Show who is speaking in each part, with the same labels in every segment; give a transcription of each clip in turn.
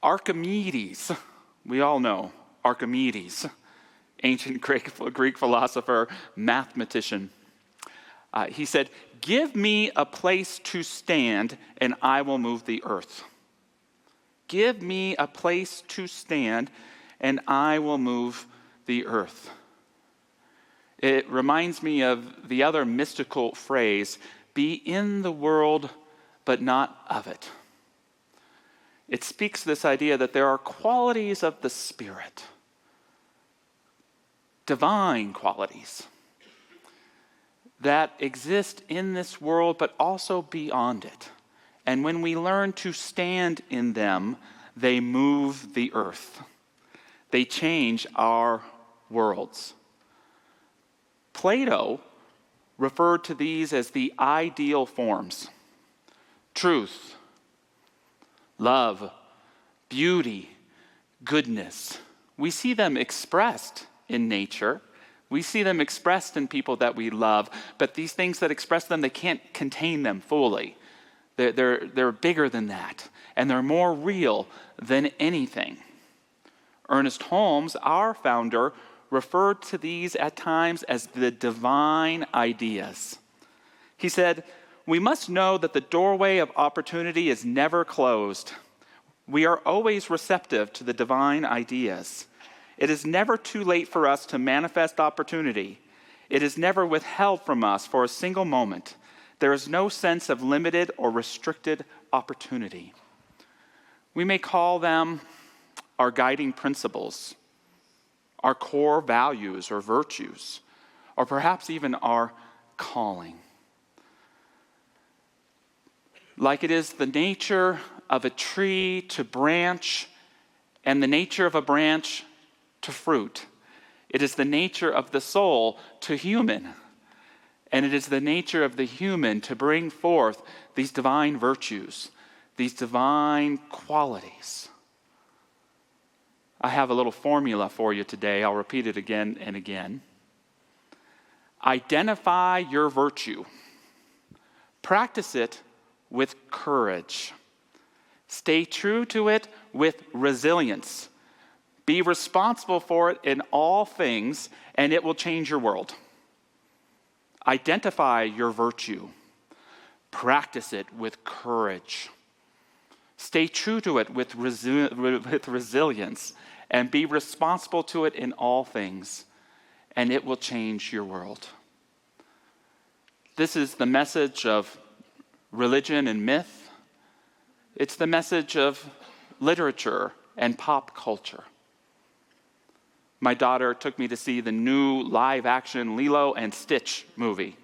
Speaker 1: Archimedes, we all know Archimedes, ancient Greek philosopher, mathematician. He said, "Give me a place to stand and I will move the earth." Give me a place to stand and I will move the earth. It reminds me of the other mystical phrase, "Be in the world, but not of it." It speaks to this idea that there are qualities of the Spirit, divine qualities, that exist in this world, but also beyond it. And when we learn to stand in them, they move the earth. They change our worlds. Plato referred to these as the ideal forms: truth, love, beauty, goodness. We see them expressed in nature. We see them expressed in people that we love, but these things that express them, they can't contain them fully. They're bigger than that, and they're more real than anything. Ernest Holmes, our founder, referred to these at times as the divine ideas. He said, "We must know that the doorway of opportunity is never closed. We are always receptive to the divine ideas. It is never too late for us to manifest opportunity. It is never withheld from us for a single moment. There is no sense of limited or restricted opportunity." We may call them our guiding principles, our core values or virtues, or perhaps even our calling. Like it is the nature of a tree to branch and the nature of a branch to fruit. It is the nature of the soul to human. And it is the nature of the human to bring forth these divine virtues, these divine qualities. I have a little formula for you today. I'll repeat it again and again. Identify your virtue. Practice it with courage. Stay true to it with resilience. Be responsible for it in all things, and it will change your world. Identify your virtue. Practice it with courage. Stay true to it with resilience, and be responsible to it in all things, and it will change your world. This is the message of religion and myth. It's the message of literature and pop culture. My daughter took me to see the new live-action Lilo and Stitch movie.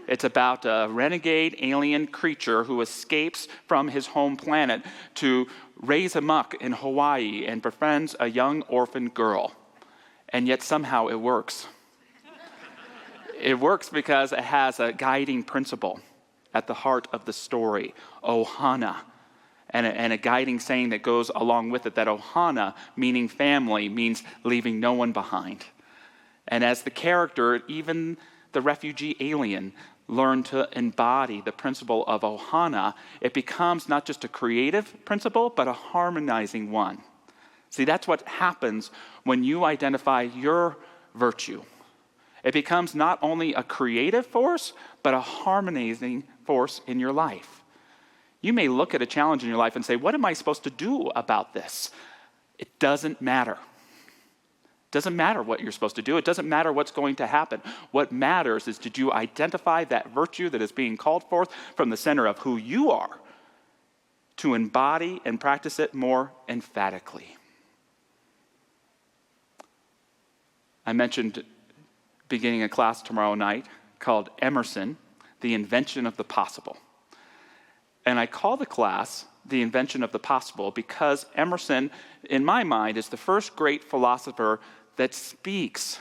Speaker 1: It's about a renegade alien creature who escapes from his home planet to raise amok in Hawaii and befriends a young orphan girl. And yet somehow it works. It works because it has a guiding principle at the heart of the story, ohana, and a guiding saying that goes along with it, that ohana, meaning family, means leaving no one behind. And as the character, even the refugee alien, learn to embody the principle of ohana, it becomes not just a creative principle, but a harmonizing one. See, that's what happens when you identify your virtue. It becomes not only a creative force, but a harmonizing force in your life. You may look at a challenge in your life and say, what am I supposed to do about this? It doesn't matter. It doesn't matter what you're supposed to do. It doesn't matter what's going to happen. What matters is, did you identify that virtue that is being called forth from the center of who you are to embody and practice it more emphatically? I mentioned beginning a class tomorrow night called Emerson, The Invention of the Possible. And I call the class The Invention of the Possible because Emerson, in my mind, is the first great philosopher that speaks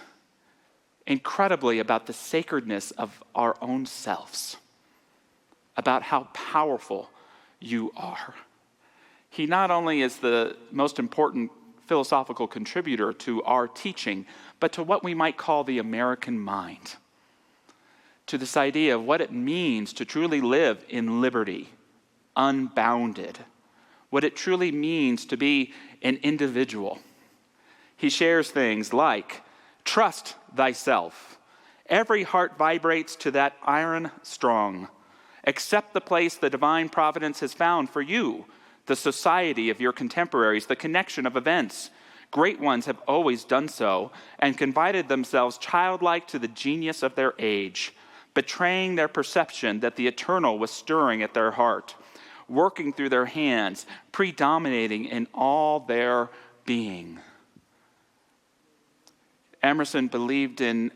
Speaker 1: incredibly about the sacredness of our own selves, about how powerful you are. He not only is the most important philosophical contributor to our teaching, but to what we might call the American mind, to this idea of what it means to truly live in liberty, unbounded, what it truly means to be an individual. He shares things like, trust thyself. Every heart vibrates to that iron strong. Accept the place the divine providence has found for you, the society of your contemporaries, the connection of events. Great ones have always done so and confided themselves childlike to the genius of their age, betraying their perception that the eternal was stirring at their heart, working through their hands, predominating in all their being. Emerson believed in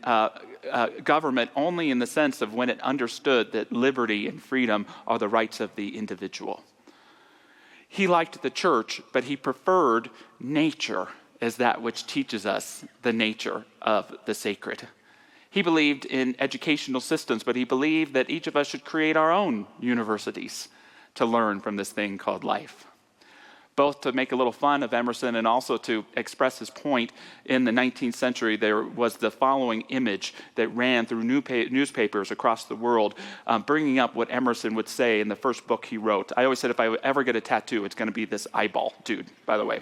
Speaker 1: government only in the sense of when it understood that liberty and freedom are the rights of the individual. He liked the church, but he preferred nature as that which teaches us the nature of the sacred. He believed in educational systems, but he believed that each of us should create our own universities to learn from this thing called life. Both to make a little fun of Emerson and also to express his point, in the 19th century there was the following image that ran through newspapers across the world, bringing up what Emerson would say in the first book he wrote. I always said if I ever get a tattoo, it's going to be this eyeball dude, by the way.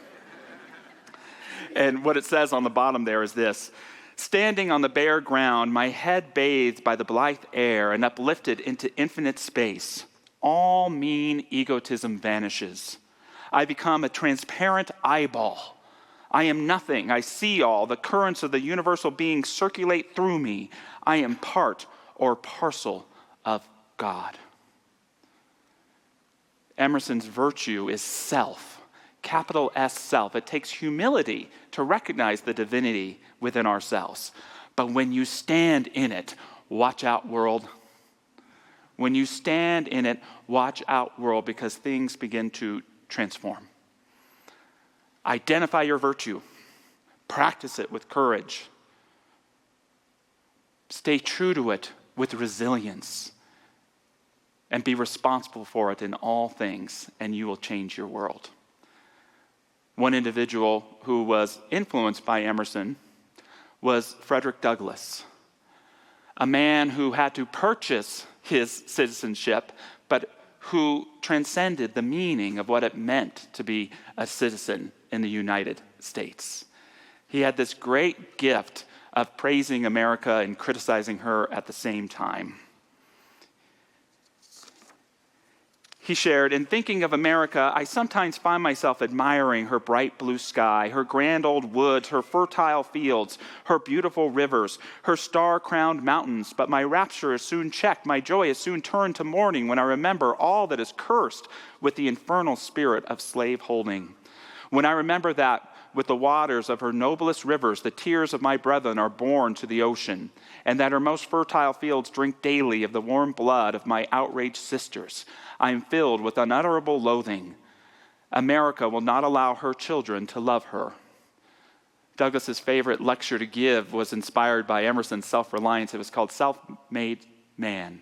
Speaker 1: And what it says on the bottom there is this: standing on the bare ground, my head bathed by the blithe air and uplifted into infinite space, all mean egotism vanishes. I become a transparent eyeball. I am nothing. I see all. The currents of the universal being circulate through me. I am part or parcel of God. Emerson's virtue is self, capital S self. It takes humility to recognize the divinity within ourselves. But when you stand in it, watch out, world. When you stand in it, watch out, world, because things begin to transform. Identify your virtue. Practice it with courage. Stay true to it with resilience. And be responsible for it in all things, and you will change your world. One individual who was influenced by Emerson was Frederick Douglass, a man who had to purchase his citizenship, but who transcended the meaning of what it meant to be a citizen in the United States. He had this great gift of praising America and criticizing her at the same time. He shared, in thinking of America, I sometimes find myself admiring her bright blue sky, her grand old woods, her fertile fields, her beautiful rivers, her star-crowned mountains. But my rapture is soon checked. My joy is soon turned to mourning when I remember all that is cursed with the infernal spirit of slave-holding. When I remember that with the waters of her noblest rivers, the tears of my brethren are borne to the ocean, and that her most fertile fields drink daily of the warm blood of my outraged sisters, I am filled with unutterable loathing. America will not allow her children to love her. Douglass's favorite lecture to give was inspired by Emerson's self-reliance. It was called Self-Made Man.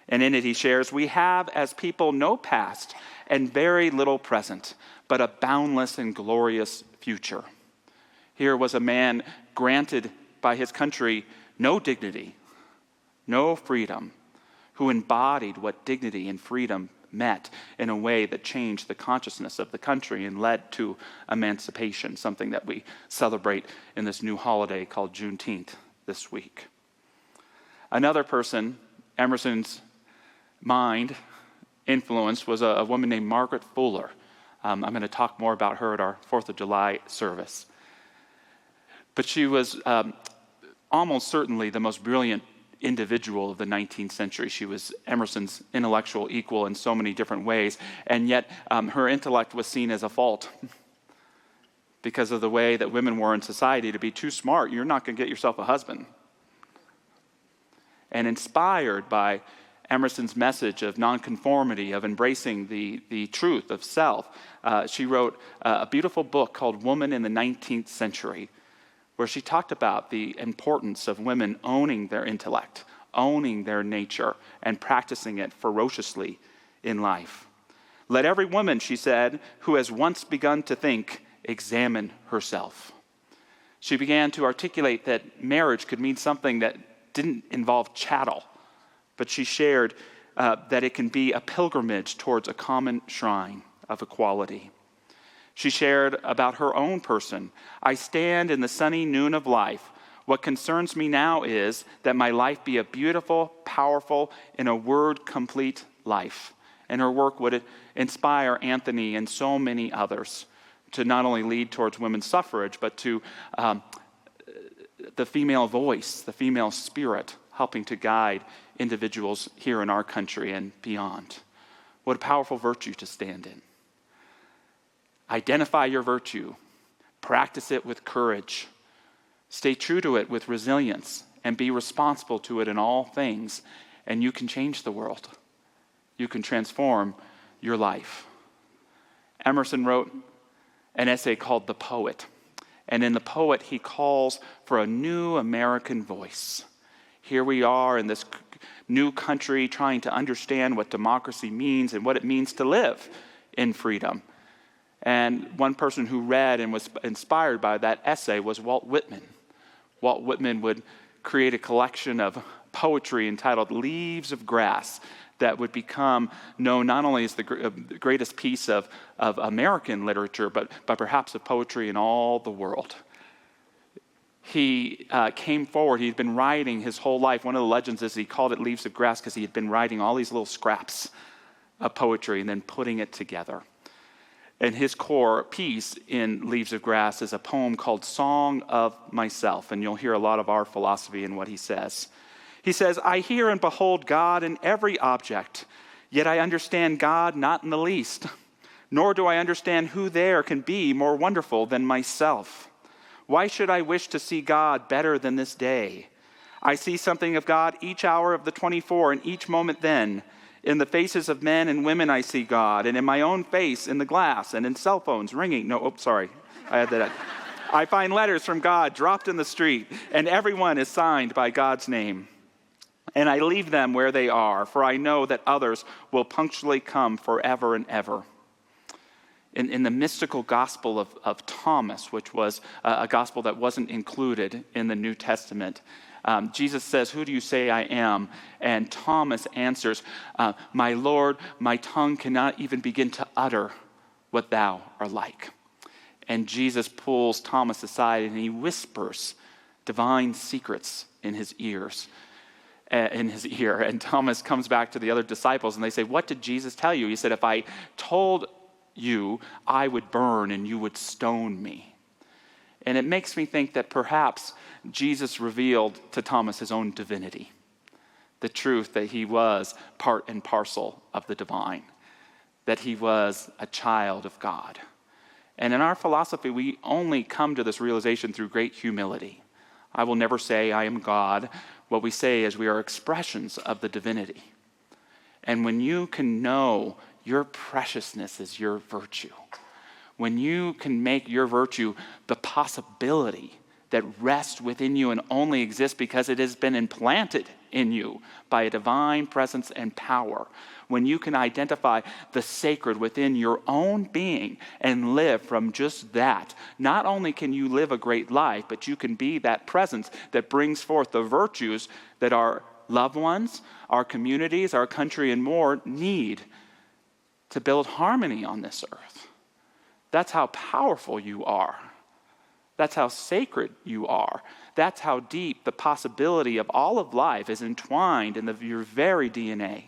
Speaker 1: And in it he shares, we have as people no past and very little present, but a boundless and glorious future. Here was a man granted by his country no dignity, no freedom, who embodied what dignity and freedom meant in a way that changed the consciousness of the country and led to emancipation, something that we celebrate in this new holiday called Juneteenth this week. Another person Emerson's mind influenced was a woman named Margaret Fuller. I'm going to talk more about her at our 4th of July service. But she was almost certainly the most brilliant individual of the 19th century. She was Emerson's intellectual equal in so many different ways, and yet her intellect was seen as a fault because of the way that women were in society. To be too smart, you're not going to get yourself a husband. And inspired by Emerson's message of nonconformity, of embracing the truth of self, she wrote a beautiful book called Woman in the 19th Century, where she talked about the importance of women owning their intellect, owning their nature, and practicing it ferociously in life. Let every woman, she said, who has once begun to think, examine herself. She began to articulate that marriage could mean something that didn't involve chattel, but she shared that it can be a pilgrimage towards a common shrine, of equality. She shared about her own person. I stand in the sunny noon of life. What concerns me now is that my life be a beautiful, powerful, in a word, complete life. And her work would inspire Anthony and so many others to not only lead towards women's suffrage, but to the female voice, the female spirit, helping to guide individuals here in our country and beyond. What a powerful virtue to stand in. Identify your virtue. Practice it with courage. Stay true to it with resilience and be responsible to it in all things, and you can change the world. You can transform your life. Emerson wrote an essay called The Poet. And in The Poet, he calls for a new American voice. Here we are in this new country trying to understand what democracy means and what it means to live in freedom. And one person who read and was inspired by that essay was Walt Whitman. Walt Whitman would create a collection of poetry entitled Leaves of Grass that would become known not only as the greatest piece of American literature, but perhaps of poetry in all the world. He came forward. He'd been writing his whole life. One of the legends is he called it Leaves of Grass because he had been writing all these little scraps of poetry and then putting it together. And his core piece in Leaves of Grass is a poem called Song of Myself. And you'll hear a lot of our philosophy in what he says. He says, I hear and behold God in every object, yet I understand God not in the least, nor do I understand who there can be more wonderful than myself. Why should I wish to see God better than this day? I see something of God each hour of the 24 and each moment then. In the faces of men and women I see God, and in my own face in the glass, and in cell phones ringing. I had that. I find letters from God dropped in the street, and everyone is signed by God's name. And I leave them where they are, for I know that others will punctually come forever and ever. In the mystical gospel of Thomas, which was a gospel that wasn't included in the New Testament, Jesus says, who do you say I am? And Thomas answers, my Lord, my tongue cannot even begin to utter what thou art like. And Jesus pulls Thomas aside and he whispers divine secrets in his ear. And Thomas comes back to the other disciples and they say, what did Jesus tell you? He said, if I told you, I would burn and you would stone me. And it makes me think that perhaps Jesus revealed to Thomas his own divinity, the truth that he was part and parcel of the divine, that he was a child of God. And in our philosophy, we only come to this realization through great humility. I will never say I am God. What we say is we are expressions of the divinity. And when you can know your preciousness is your virtue, when you can make your virtue the possibility that rests within you and only exists because it has been implanted in you by a divine presence and power, when you can identify the sacred within your own being and live from just that, not only can you live a great life, but you can be that presence that brings forth the virtues that our loved ones, our communities, our country, and more need to build harmony on this earth. That's how powerful you are. That's how sacred you are. That's how deep the possibility of all of life is entwined in your very DNA.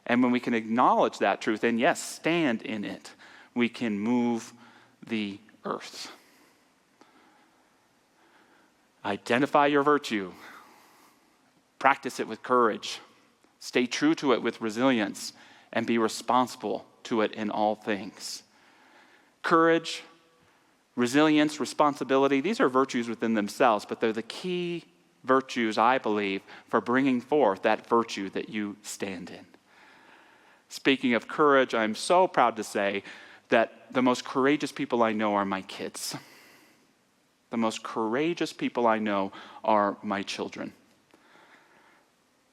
Speaker 1: And when we can acknowledge that truth and, yes, stand in it, we can move the earth. Identify your virtue. Practice it with courage. Stay true to it with resilience and be responsible to it in all things. Courage, resilience, responsibility, these are virtues within themselves, but they're the key virtues, I believe, for bringing forth that virtue that you stand in. Speaking of courage, I'm so proud to say that the most courageous people I know are my kids. The most courageous people I know are my children.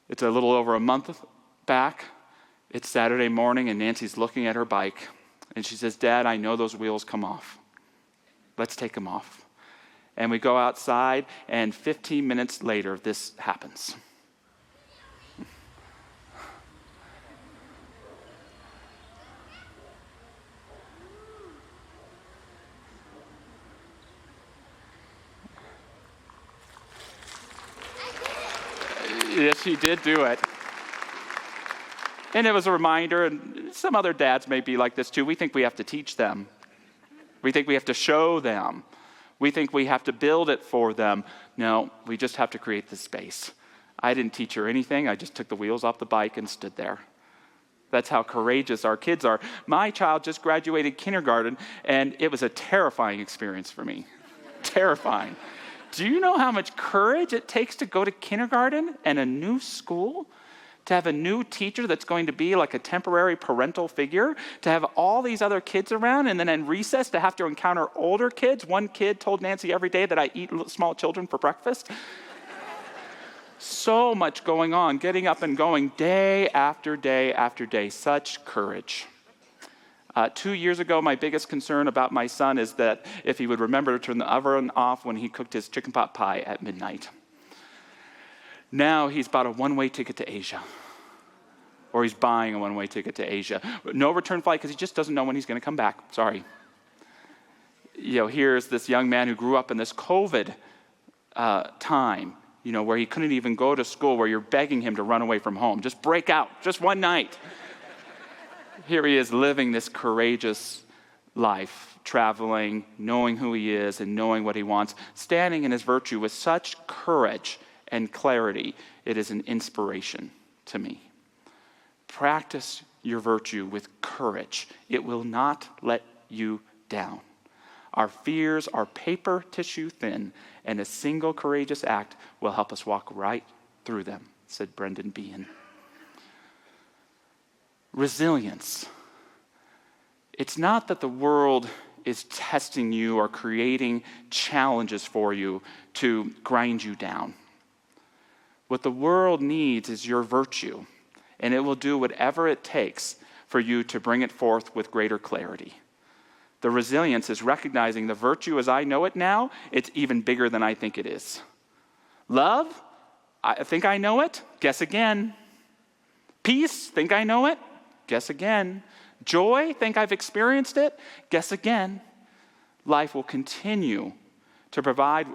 Speaker 1: It's a little over a month back. It's Saturday morning, and Nancy's looking at her bike, and she says, Dad, I know those wheels come off. Let's take them off. And we go outside, and 15 minutes later, this happens. Yes, she did do it. And it was a reminder, and some other dads may be like this too. We think we have to teach them. We think we have to show them. We think we have to build it for them. No, we just have to create the space. I didn't teach her anything. I just took the wheels off the bike and stood there. That's how courageous our kids are. My child just graduated kindergarten, and it was a terrifying experience for me. Terrifying. Do you know how much courage it takes to go to kindergarten and a new school? To have a new teacher that's going to be like a temporary parental figure, to have all these other kids around, and then in recess to have to encounter older kids. One kid told Nancy every day that I eat small children for breakfast. So much going on, getting up and going day after day after day. Such courage. 2 years ago, my biggest concern about my son is that if he would remember to turn the oven off when he cooked his chicken pot pie at midnight. Now he's bought a one-way ticket to Asia. Or he's buying a one-way ticket to Asia. No return flight because he just doesn't know when he's going to come back. Sorry. Here's this young man who grew up in this COVID time, where he couldn't even go to school, where you're begging him to run away from home. Just break out, just one night. Here he is living this courageous life, traveling, knowing who he is and knowing what he wants, standing in his virtue with such courage and clarity. It is an inspiration to me. Practice your virtue with courage. It will not let you down. Our fears are paper tissue thin, and a single courageous act will help us walk right through them, said Brendan Behan. Resilience. It's not that the world is testing you or creating challenges for you to grind you down. What the world needs is your virtue, and it will do whatever it takes for you to bring it forth with greater clarity. The resilience is recognizing the virtue as I know it now, it's even bigger than I think it is. Love, I think I know it, guess again. Peace, think I know it, guess again. Joy, think I've experienced it, guess again. Life will continue to provide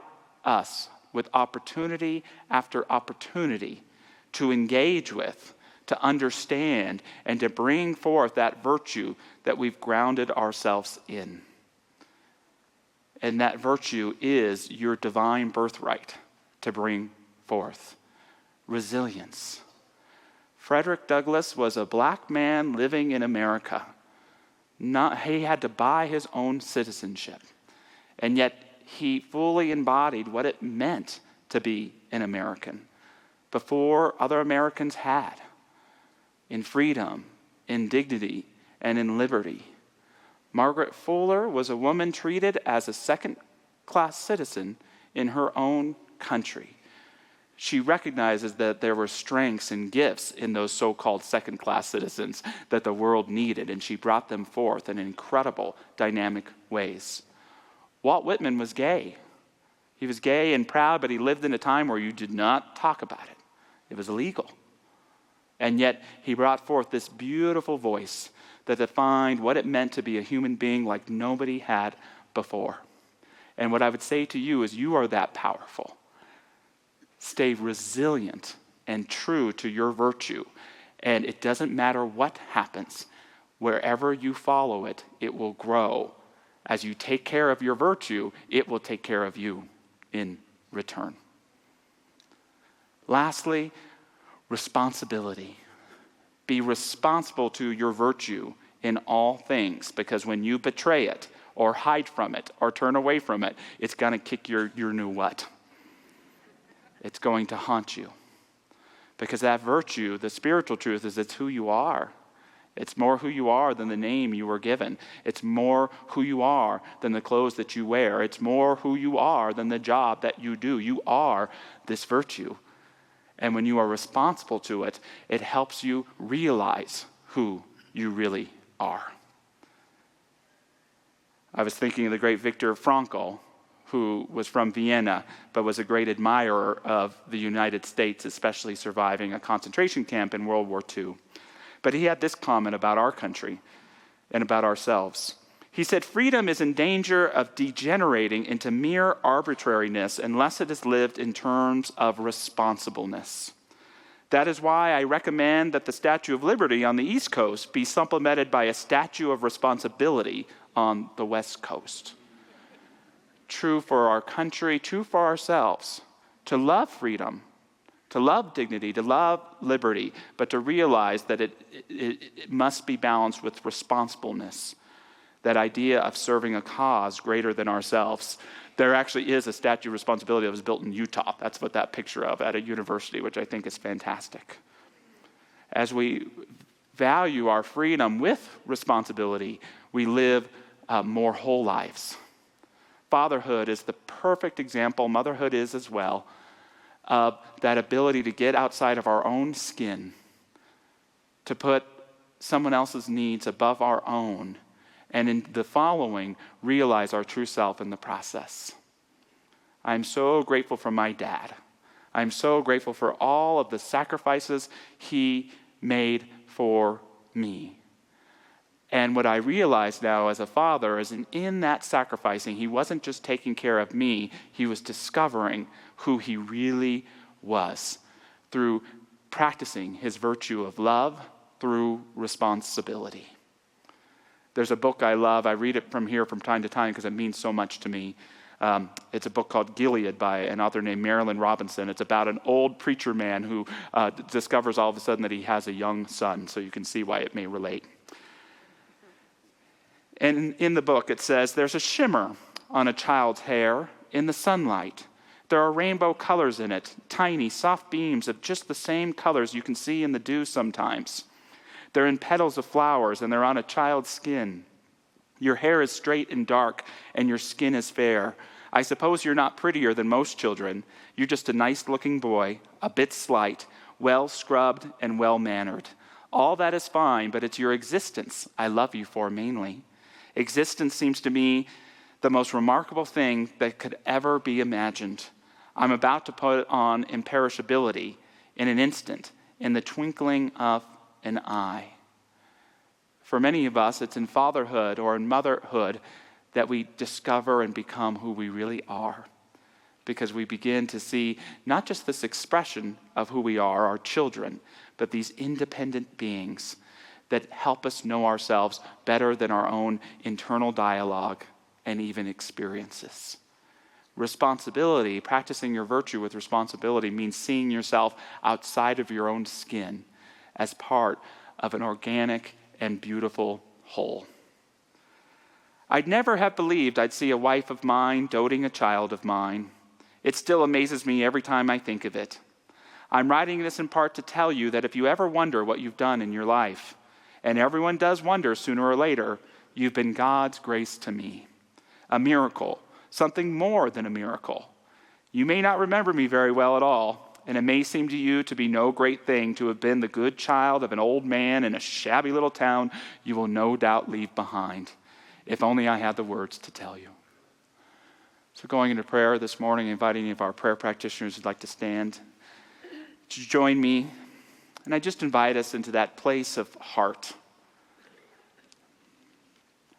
Speaker 1: us with opportunity after opportunity to engage with, to understand, and to bring forth that virtue that we've grounded ourselves in. And that virtue is your divine birthright to bring forth. Resilience. Frederick Douglass was a black man living in America. He had to buy his own citizenship. And yet he fully embodied what it meant to be an American before other Americans had, in freedom, in dignity, and in liberty. Margaret Fuller was a woman treated as a second-class citizen in her own country. She recognizes that there were strengths and gifts in those so-called second-class citizens that the world needed, and she brought them forth in incredible, dynamic ways. Walt Whitman was gay. He was gay and proud, but he lived in a time where you did not talk about it. It was illegal. And yet, he brought forth this beautiful voice that defined what it meant to be a human being like nobody had before. And what I would say to you is you are that powerful. Stay resilient and true to your virtue. And it doesn't matter what happens. Wherever you follow it, it will grow. As you take care of your virtue, it will take care of you in return. Lastly, responsibility. Be responsible to your virtue in all things, because when you betray it or hide from it or turn away from it, it's going to kick your new what? It's going to haunt you. Because that virtue, the spiritual truth, is it's who you are. It's more who you are than the name you were given. It's more who you are than the clothes that you wear. It's more who you are than the job that you do. You are this virtue. And when you are responsible to it, it helps you realize who you really are. I was thinking of the great Viktor Frankl, who was from Vienna, but was a great admirer of the United States, especially surviving a concentration camp in World War II. But he had this comment about our country and about ourselves. He said, "Freedom is in danger of degenerating into mere arbitrariness unless it is lived in terms of responsibleness. That is why I recommend that the Statue of Liberty on the East Coast be supplemented by a Statue of Responsibility on the West Coast. True for our country, true for ourselves, to love freedom, to love dignity, to love liberty, but to realize that it must be balanced with responsibleness. That idea of serving a cause greater than ourselves. There actually is a statue of responsibility that was built in Utah. That's what that picture of at a university, which I think is fantastic. As we value our freedom with responsibility, we live more whole lives. Fatherhood is the perfect example, motherhood is as well, of that ability to get outside of our own skin, to put someone else's needs above our own, and in the following, realize our true self in the process. I'm so grateful for my dad. I'm so grateful for all of the sacrifices he made for me. And what I realize now as a father is in that sacrificing, he wasn't just taking care of me, he was discovering who he really was through practicing his virtue of love through responsibility. There's a book I love. I read it from here from time to time because it means so much to me. It's a book called Gilead by an author named Marilyn Robinson. It's about an old preacher man who discovers all of a sudden that he has a young son, so you can see why it may relate. And in the book it says, there's a shimmer on a child's hair in the sunlight. There are rainbow colors in it, tiny, soft beams of just the same colors you can see in the dew sometimes. They're in petals of flowers, and they're on a child's skin. Your hair is straight and dark, and your skin is fair. I suppose you're not prettier than most children. You're just a nice-looking boy, a bit slight, well-scrubbed and well-mannered. All that is fine, but it's your existence I love you for mainly. Existence seems to me the most remarkable thing that could ever be imagined. I'm about to put on imperishability in an instant, in the twinkling of an eye. For many of us, it's in fatherhood or in motherhood that we discover and become who we really are. Because we begin to see not just this expression of who we are, our children, but these independent beings that help us know ourselves better than our own internal dialogue and even experiences. Responsibility, practicing your virtue with responsibility, means seeing yourself outside of your own skin as part of an organic and beautiful whole. I'd never have believed I'd see a wife of mine doting a child of mine. It still amazes me every time I think of it. I'm writing this in part to tell you that if you ever wonder what you've done in your life, and everyone does wonder sooner or later, you've been God's grace to me. A miracle, something more than a miracle. You may not remember me very well at all, and it may seem to you to be no great thing to have been the good child of an old man in a shabby little town you will no doubt leave behind. If only I had the words to tell you. So going into prayer this morning, inviting any of our prayer practitioners who'd like to stand to join me. And I just invite us into that place of heart.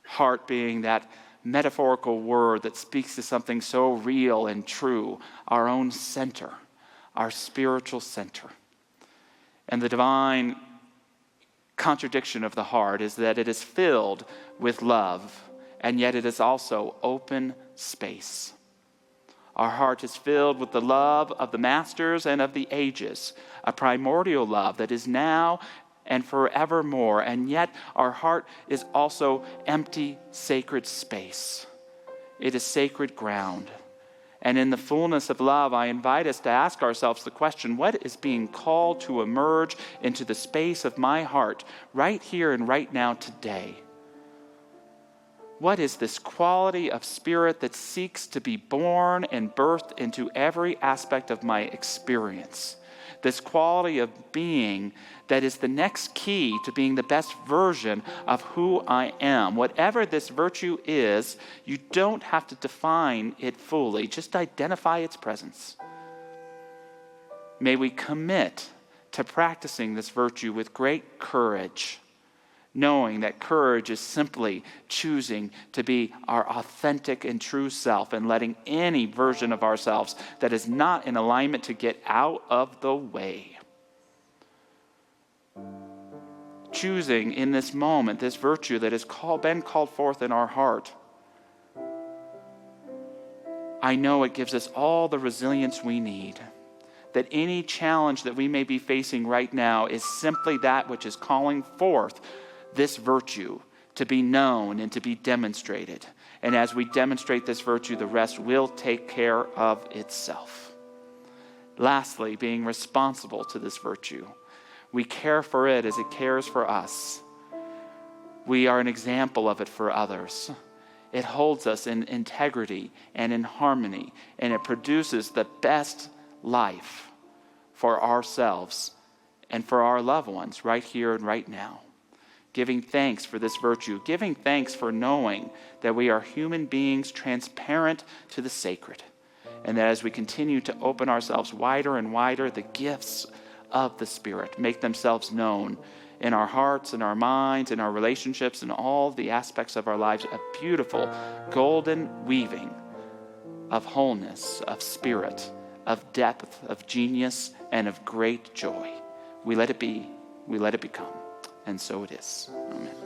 Speaker 1: Heart being that metaphorical word that speaks to something so real and true, our own center, our spiritual center. And the divine contradiction of the heart is that it is filled with love, and yet it is also open space. Our heart is filled with the love of the masters and of the ages, a primordial love that is now and forevermore, and yet our heart is also empty, sacred space. It is sacred ground. And in the fullness of love, I invite us to ask ourselves the question, what is being called to emerge into the space of my heart right here and right now today? What is this quality of spirit that seeks to be born and birthed into every aspect of my experience? This quality of being that is the next key to being the best version of who I am. Whatever this virtue is, you don't have to define it fully. Just identify its presence. May we commit to practicing this virtue with great courage, knowing that courage is simply choosing to be our authentic and true self and letting any version of ourselves that is not in alignment to get out of the way. choosing in this moment this virtue that has been called forth in our heart, I know it gives us all the resilience we need. That any challenge that we may be facing right now is simply that which is calling forth this virtue to be known and to be demonstrated. And as we demonstrate this virtue, the rest will take care of itself. Lastly, being responsible to this virtue. We care for it as it cares for us. We are an example of it for others. It holds us in integrity and in harmony, and it produces the best life for ourselves and for our loved ones right here and right now. Giving thanks for this virtue, giving thanks for knowing that we are human beings transparent to the sacred, and that as we continue to open ourselves wider and wider, the gifts of the Spirit make themselves known in our hearts, in our minds, in our relationships, in all the aspects of our lives, a beautiful golden weaving of wholeness, of spirit, of depth, of genius, and of great joy. We let it be, we let it become, and so it is. Amen.